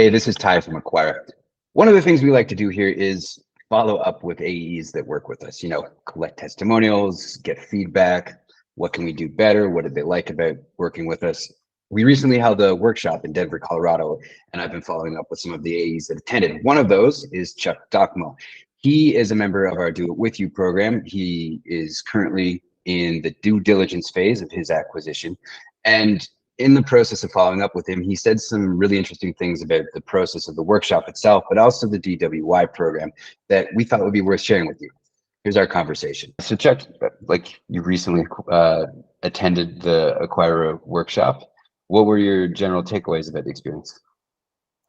Hey, this is Ty from Acquira. One of the things we like to do here is follow up with AEs that work with us, collect testimonials, get feedback. What can we do better? What did they like about working with us? We recently held a workshop in Denver, Colorado, and I've been following up with some of the AEs that attended. One of those is Chuck Dokmo. He is a member of our Do It With You program. He is currently in the due diligence phase of his acquisition. And in the process of following up with him, he said some really interesting things about the process of the workshop itself, but also the DWY program that we thought would be worth sharing with you. Here's our conversation. So Chuck, like you recently attended the Acquira workshop. What were your general takeaways about the experience?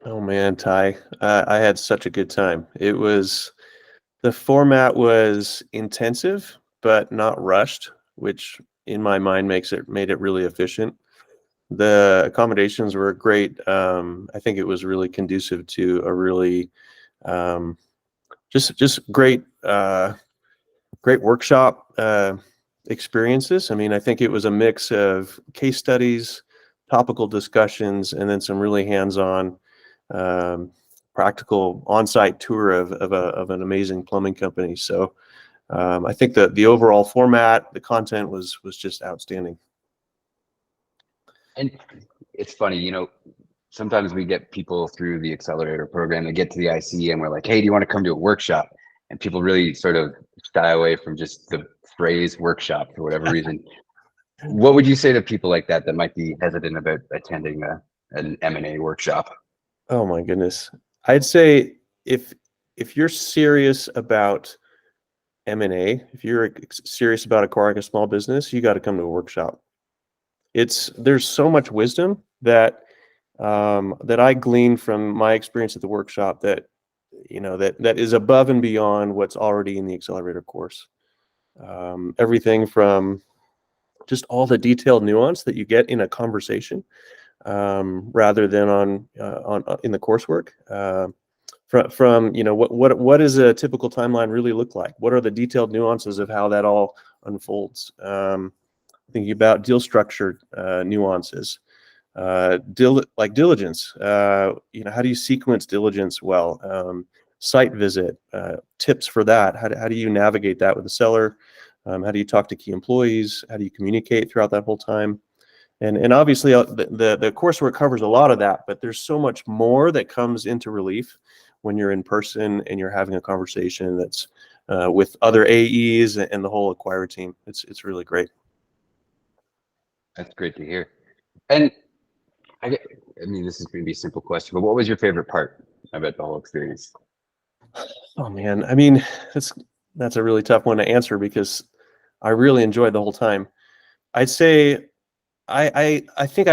Oh man, Ty, I had such a good time. The format was intensive, but not rushed, which in my mind made it really efficient. The accommodations were great. I think it was really conducive to a really just great workshop experiences. I mean, I think it was a mix of case studies, topical discussions, and then some really hands-on practical on-site tour of an amazing plumbing company. So I think that the overall format, the content was just outstanding. And it's funny, sometimes we get people through the accelerator program, they get to the IC and we're like, hey, do you want to come to a workshop? And people really sort of shy away from just the phrase workshop for whatever reason. What would you say to people like that might be hesitant about attending an M&A workshop? Oh my goodness. I'd say if you're serious about M&A, if you're serious about acquiring a small business, you got to come to a workshop. There's so much wisdom that I gleaned from my experience at the workshop that that is above and beyond what's already in the accelerator course. Everything from just all the detailed nuance that you get in a conversation rather than in the coursework. From what does a typical timeline really look like? What are the detailed nuances of how that all unfolds? Thinking about deal structure nuances, diligence. How do you sequence diligence well? Site visit tips for that. How do you navigate that with the seller? How do you talk to key employees? How do you communicate throughout that whole time? And obviously the coursework covers a lot of that, but there's so much more that comes into relief when you're in person and you're having a conversation that's with other AEs and the whole Acquira team. It's really great. That's great to hear. And I mean, this is going to be a simple question, but what was your favorite part about the whole experience? Oh man, I mean, that's a really tough one to answer because I really enjoyed the whole time. I'd say I think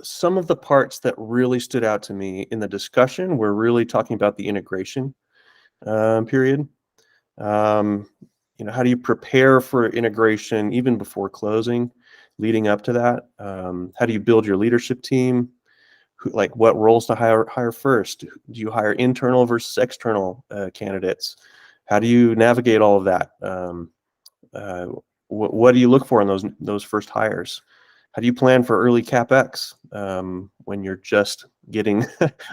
some of the parts that really stood out to me in the discussion were really talking about the integration period. How do you prepare for integration even before closing, leading up to that? How do you build your leadership team? What roles to hire first? Do you hire internal versus external candidates? How do you navigate all of that? What do you look for in those first hires? How do you plan for early CapEx when you're just getting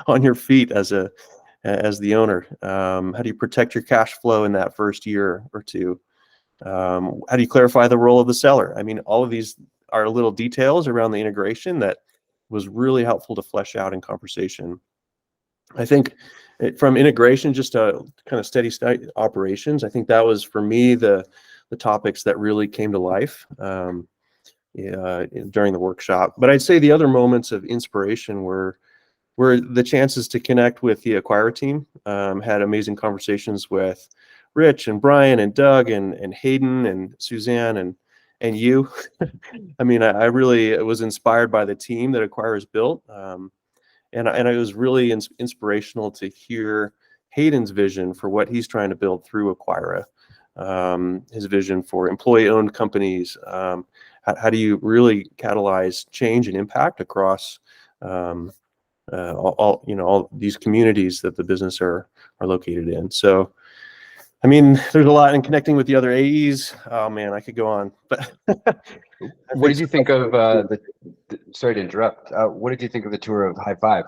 on your feet as the owner? How do you protect your cash flow in that first year or two? How do you clarify the role of the seller? I mean, all of these are little details around the integration that was really helpful to flesh out in conversation. I think from integration just to kind of steady state operations, I think that was for me the topics that really came to life during the workshop. But I'd say the other moments of inspiration were the chances to connect with the Acquira team. Had amazing conversations with Rich and Brian and Doug and Hayden and Suzanne and you. I mean, I really was inspired by the team that Acquira has built. And it was really inspirational to hear Hayden's vision for what he's trying to build through Acquira. His vision for employee-owned companies. How do you really catalyze change and impact across all these communities that the business are located in? So, I mean, there's a lot in connecting with the other AEs. Oh man, I could go on. But what did you think of sorry to interrupt. What did you think of the tour of High Five?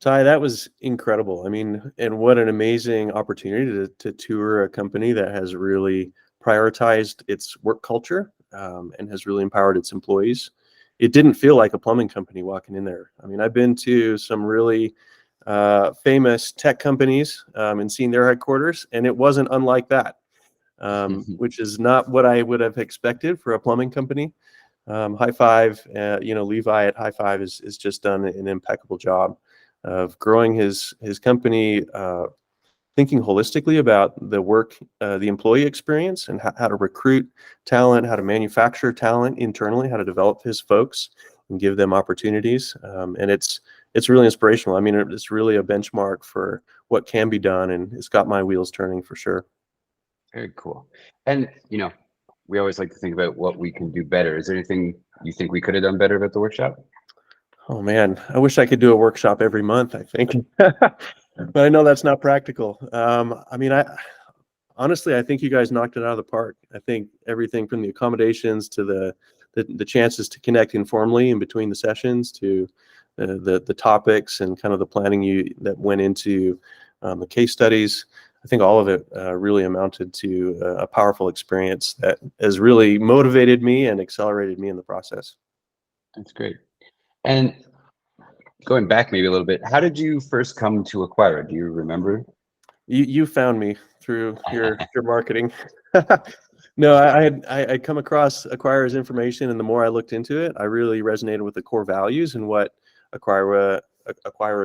Ty, that was incredible. I mean, and what an amazing opportunity to tour a company that has really prioritized its work culture, and has really empowered its employees. It didn't feel like a plumbing company walking in there. I mean, I've been to some really famous tech companies, and seen their headquarters, and it wasn't unlike that, which is not what I would have expected for a plumbing company. High Five, Levi at High Five is just done an impeccable job of growing his company, thinking holistically about the work, the employee experience, and how to recruit talent, how to manufacture talent internally, how to develop his folks and give them opportunities. And it's really inspirational. I mean, it's really a benchmark for what can be done, and it's got my wheels turning for sure. Very cool. And we always like to think about what we can do better. Is there anything you think we could have done better at the workshop? Oh man, I wish I could do a workshop every month, I think. But I know that's not practical. I mean, honestly, I think you guys knocked it out of the park. I think everything from the accommodations to the chances to connect informally in between the sessions, to the topics and kind of the planning that went into the case studies. I think all of it really amounted to a powerful experience that has really motivated me and accelerated me in the process. That's great. And going back maybe a little bit, how did you first come to Acquira? Do you remember? You found me through your marketing. No, I'd come across Acquira's information, and the more I looked into it, I really resonated with the core values and what Acquira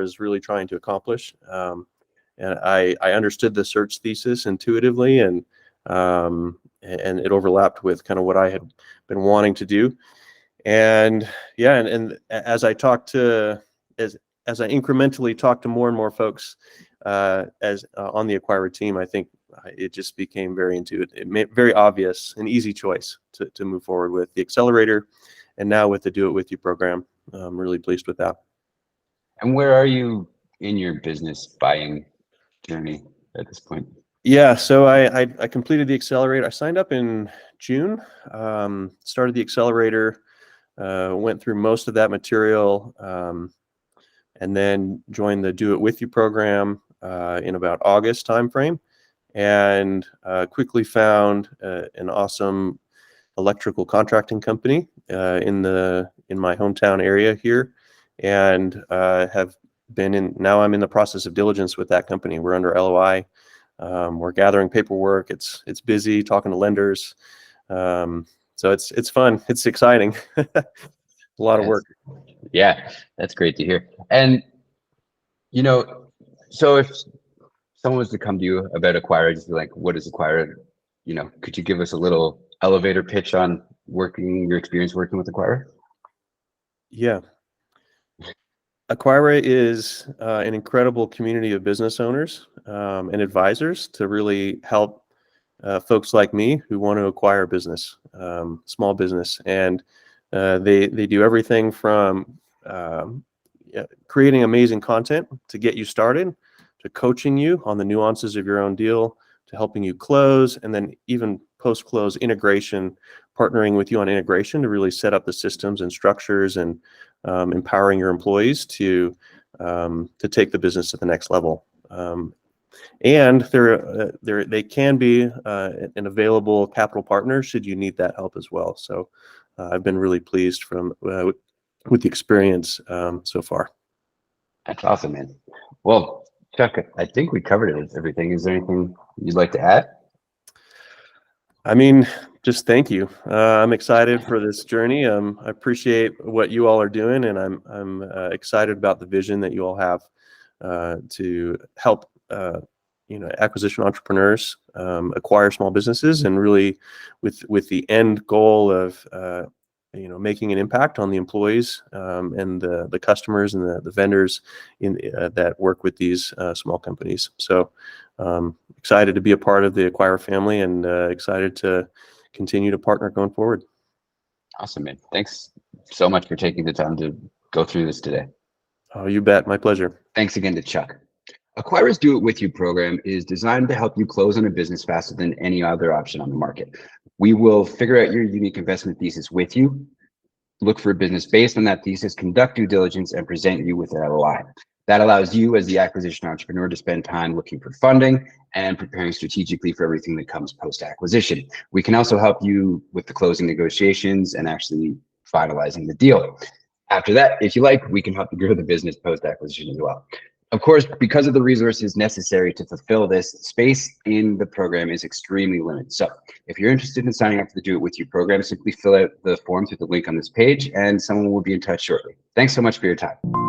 is really trying to accomplish. And I understood the search thesis intuitively, and it overlapped with kind of what I had been wanting to do. And yeah, and as I incrementally talked to more and more folks as on the Acquira team, I think it just became very intuitive, very obvious, an easy choice to move forward with the accelerator, and now with the Do It With You program. I'm really pleased with that. And where are you in your business buying journey at this point? Yeah, so I completed the accelerator. I signed up in June, started the accelerator, went through most of that material, and then joined the Do It With You program in about August timeframe, and quickly found an awesome electrical contracting company in my hometown area here, and have been in. Now I'm in the process of diligence with that company. We're under LOI. We're gathering paperwork. It's busy talking to lenders. So it's fun. It's exciting. A lot of work. Yeah, that's great to hear. And so if someone was to come to you about Acquira, just be like, what is Acquira? Could you give us a little elevator pitch on your experience working with Acquira? Yeah. Acquira is an incredible community of business owners and advisors to really help folks like me who want to acquire a business, small business. And they do everything from creating amazing content to get you started, to coaching you on the nuances of your own deal, to helping you close, and then even post-close integration, partnering with you on integration to really set up the systems and structures, and empowering your employees to take the business to the next level. And they can be an available capital partner should you need that help as well. So I've been really pleased with the experience so far. That's awesome, man. Well, Chuck, I think we covered everything. Is there anything you'd like to add? I mean, just thank you. I'm excited for this journey. I appreciate what you all are doing, and I'm excited about the vision that you all have to help acquisition entrepreneurs acquire small businesses, and really with the end goal of making an impact on the employees and the customers and the vendors that work with these small companies. So excited to be a part of the Acquira family, and excited to continue to partner going forward. Awesome, man. Thanks so much for taking the time to go through this today. Oh, you bet. My pleasure. Thanks again to Chuck. Acquira's Do It With You program is designed to help you close on a business faster than any other option on the market. We will figure out your unique investment thesis with you, look for a business based on that thesis, conduct due diligence, and present you with an LOI. That allows you as the acquisition entrepreneur to spend time looking for funding and preparing strategically for everything that comes post-acquisition. We can also help you with the closing negotiations and actually finalizing the deal. After that, if you like, we can help you grow the business post-acquisition as well. Of course, because of the resources necessary to fulfill this, space in the program is extremely limited. So if you're interested in signing up for the Do It With You program, simply fill out the form through the link on this page and someone will be in touch shortly. Thanks so much for your time.